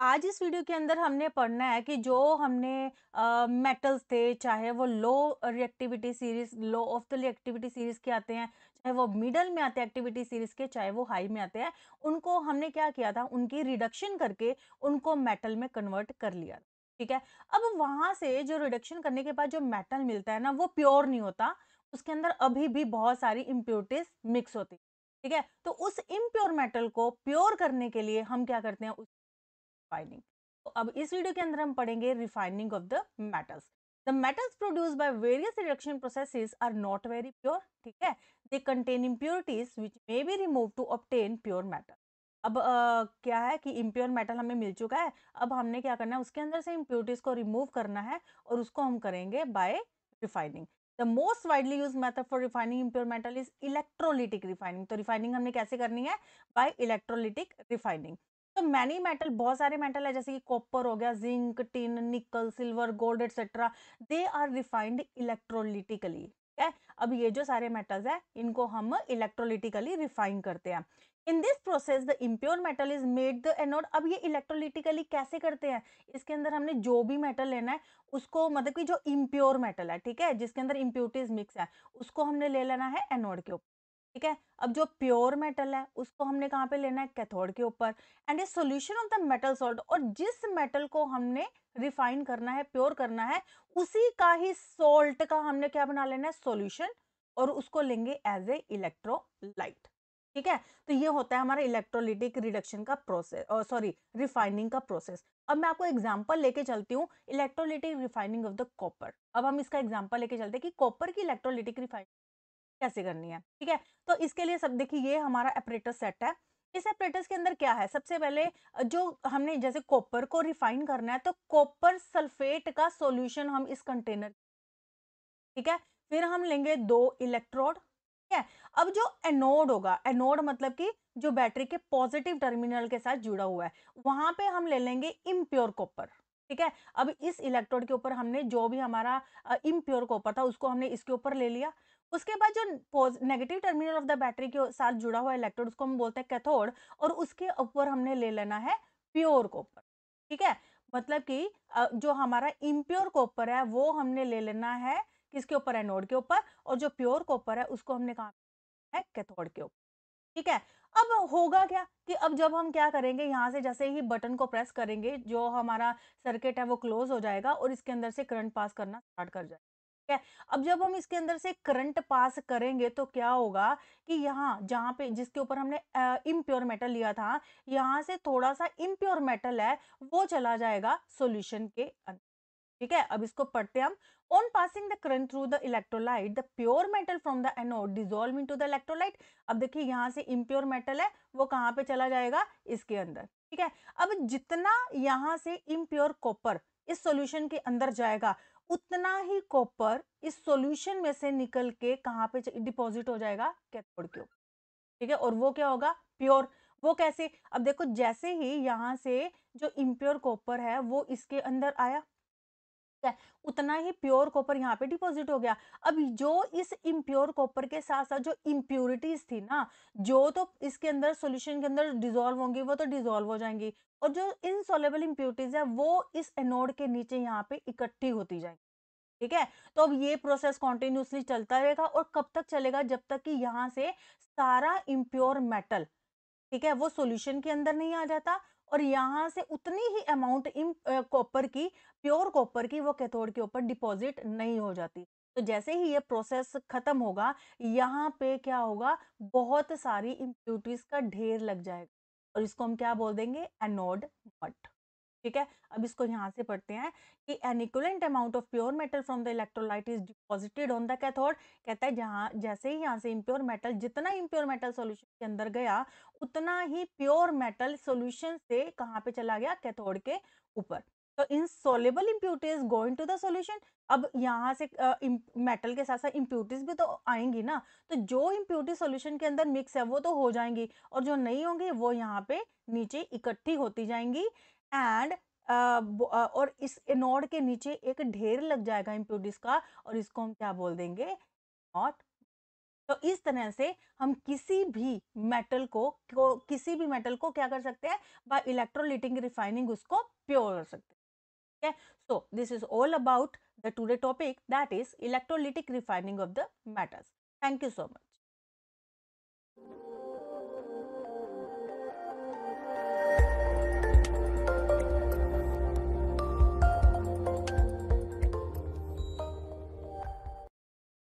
आज इस वीडियो के अंदर हमने पढ़ना है कि जो हमने मेटल्स थे, चाहे वो लो reactivity series, low of the reactivity series के आते हैं, चाहे वो मिडल में आते हैं एक्टिविटी सीरीज के, चाहे वो हाई में आते हैं, उनको हमने क्या किया था, उनकी रिडक्शन करके उनको मेटल में कन्वर्ट कर लिया। ठीक है। अब वहां से जो रिडक्शन करने के बाद जो मेटल मिलता है ना, वो प्योर नहीं होता, उसके अंदर अभी भी बहुत सारी इम्प्योरिटीज मिक्स होती है। ठीक है। तो उस इम्प्योर मेटल को प्योर करने के लिए हम क्या करते हैं, रिफाइनिंग। तो अब इस वीडियो के अंदर हम पढ़ेंगे refining of the metals. The metals produce by various reduction processes are not very pure. ठीक है। They contain impurities which may be remove to obtain pure metal. अब क्या है कि इम्प्योर मेटल हमें मिल चुका है। अब हमने क्या करना है, उसके अंदर से इम्प्योरिटीज को रिमूव करना है और उसको हम करेंगे by refining. The most widely use method for refining impure metal is electrolytic refining. तो रिफाइनिंग हमने कैसे करनी है, बाय इलेक्ट्रोलिटिक रिफाइनिंग। तो मैनी मेटल, बहुत सारे मेटल है, जैसे कि कॉपर हो गया, zinc, tin, nickel, silver, gold etcetera, they are refined electrolytically. ठीक है। अब ये जो सारे मेटल्स है, इनको हम इलेक्ट्रोलिटिकली रिफाइन करते हैं। In this process the impure metal is made the anode. अब ये इलेक्ट्रोलिटिकली कैसे करते हैं, इसके अंदर हमने जो भी मेटल लेना है उसको, मतलब कि जो इम्प्योर मेटल है, ठीक है, जिसके अंदर इम्प्योरिटीज मिक्स है, उसको हमने ले लेना है एनोड के ऊपर। ठीक है। अब जो प्योर मेटल है उसको हमने कहाँ पे लेना है, कैथोड के ऊपर। And A solution of the metal salt, और जिस मेटल को हमने रिफाइन करना है, प्योर करना है, उसी का ही सॉल्ट का हमने क्या बना लेना है, सॉल्यूशन, और उसको लेंगे एज ए इलेक्ट्रोलाइट। ठीक है। तो ये होता है हमारा इलेक्ट्रोलिटिक रिडक्शन का प्रोसेस, और सॉरी, रिफाइनिंग का प्रोसेस। अब मैं आपको एग्जांपल लेके चलती हूँ, electrolytic refining of the copper. अब हम इसका एग्जांपल लेके चलते हैं कि कॉपर की इलेक्ट्रोलिटिक रिफाइनिंग कैसे करनी है। ठीक है। तो इसके लिए सब देखिए, ये हमारा एपरेटस सेट है। इस एपरेटस के अंदर क्या है, सबसे पहले जो हमने जैसे कॉपर को रिफाइन करना है, तो कॉपर सल्फेट का सॉल्यूशन हम इस कंटेनर, ठीक है, फिर हम लेंगे 2 इलेक्ट्रोड। ठीक है। अब जो एनोड होगा, एनोड मतलब कि जो बैटरी के पॉजिटिव टर्मिनल के साथ जुड़ा हुआ है, वहां पे हम ले लेंगे इम्प्योर कॉपर। ठीक है। अब इस इलेक्ट्रोड के ऊपर हमने जो भी हमारा इम्प्योर कॉपर था, उसको हमने इसके ऊपर ले लिया। उसके बाद जो negative terminal of the battery के साथ जुड़ा हुआ इलेक्ट्रोड, उसको हम बोलते हैं कैथोड, और उसके ऊपर हमने ले लेना है प्योर कॉपर। ठीक है। मतलब कि जो हमारा इम्प्योर कॉपर है वो हमने ले लेना है किसके ऊपर, एनोड के ऊपर, और जो प्योर कॉपर है उसको हमने कहा है कैथोड के ऊपर। ठीक है। अब होगा क्या कि अब जब हम क्या करेंगे, यहाँ से जैसे ही बटन को प्रेस करेंगे, जो हमारा सर्किट है वो क्लोज हो जाएगा और इसके अंदर से करंट पास करना स्टार्ट कर जाएगा। ठीक है। अब जब हम इसके अंदर से करंट पास करेंगे तो क्या होगा कि यहाँ जहाँ पे जिसके ऊपर हमने इम्प्योर मेटल लिया था, यहाँ से थोड़ा सा इम्प्योर मेटल है वो चला जाएगा सॉल्यूशन के अंदर। ठीक है। अब इसको पढ़ते हैं हम। On passing the current through the electrolyte, the pure metal from the anode dissolve into the electrolyte. अब देखिए, यहाँ से इम्प्योर मेटल है वो कहाँ पे चला जाएगा, इसके अंदर। ठीक है। अब जितना यहाँ से इम्प्योर कॉपर इस सॉल्यूशन के अंदर जाएगा, उतना ही कॉपर इस सॉल्यूशन में से निकल के कहाँ पे डिपॉजिट हो जाएगा, कैथोड के ऊपर। ठीक है। और वो क्या होगा, प्योर। वो कैसे, अब देखो, जैसे ही यहाँ से जो इम्प्योर कॉपर है वो इसके अंदर आया है, उतना ही प्योर कॉपर यहाँ पे डिपॉजिट हो गया। अब जो इस इम्प्योर कॉपर के साथ साथ जो इम्प्योरिटीज थी ना, जो तो इसके अंदर सॉल्यूशन के अंदर डिसॉल्व होंगी, वो तो डिसॉल्व हो जाएंगी, और जो इनसॉल्युबल इम्प्योरिटीज है वो इस एनोड के नीचे यहाँ पे इकट्ठी होती जाएंगी। ठीक है। तो अब ये प्रोसेस कॉन्टिन्यूसली चलता रहेगा, और कब तक चलेगा, जब तक कि यहाँ से सारा इम्प्योर मेटल, ठीक है, वो सॉल्यूशन के अंदर नहीं आ जाता, और यहाँ से उतनी ही अमाउंट इन कॉपर की, प्योर कॉपर की, वो कैथोड के ऊपर डिपॉजिट नहीं हो जाती। तो जैसे ही ये प्रोसेस खत्म होगा, यहाँ पे क्या होगा, बहुत सारी इम्प्यूरिटीज का ढेर लग जाएगा, और इसको हम क्या बोल देंगे, एनोड मट। ठीक है। अब इसको यहाँ से पढ़ते हैं कि N equivalent amount of pure metal from the electrolyte is deposited on the cathode. कहता है जहाँ जैसे ही यहाँ से इम्प्योर मेटल, जितना इम्प्योर मेटल सॉल्यूशन के अंदर गया, उतना ही प्योर मेटल सॉल्यूशन से कहाँ पे चला गया, कैथोड के ऊपर। तो insoluble impurities going to the solution. अब यहाँ से मेटल के साथ साथ इम्प्यूरिटीज भी तो आएंगी ना, तो जो इम्प्यूरिटी सॉल्यूशन के अंदर मिक्स है वो तो हो जाएंगी, और जो नहीं होंगी वो यहाँ पे नीचे इकट्ठी होती जाएंगी। एंड और इस एनोड के नीचे एक ढेर लग जाएगा इम्प्यूरिटीज का, और इसको हम क्या बोल देंगे, नॉट। तो इस तरह से हम किसी भी मेटल को क्या कर सकते हैं, बाय इलेक्ट्रोलिटिक रिफाइनिंग उसको प्योर कर सकते हैं। So this is all about the today topic, that is electrolytic refining of the metals. Thank you so much.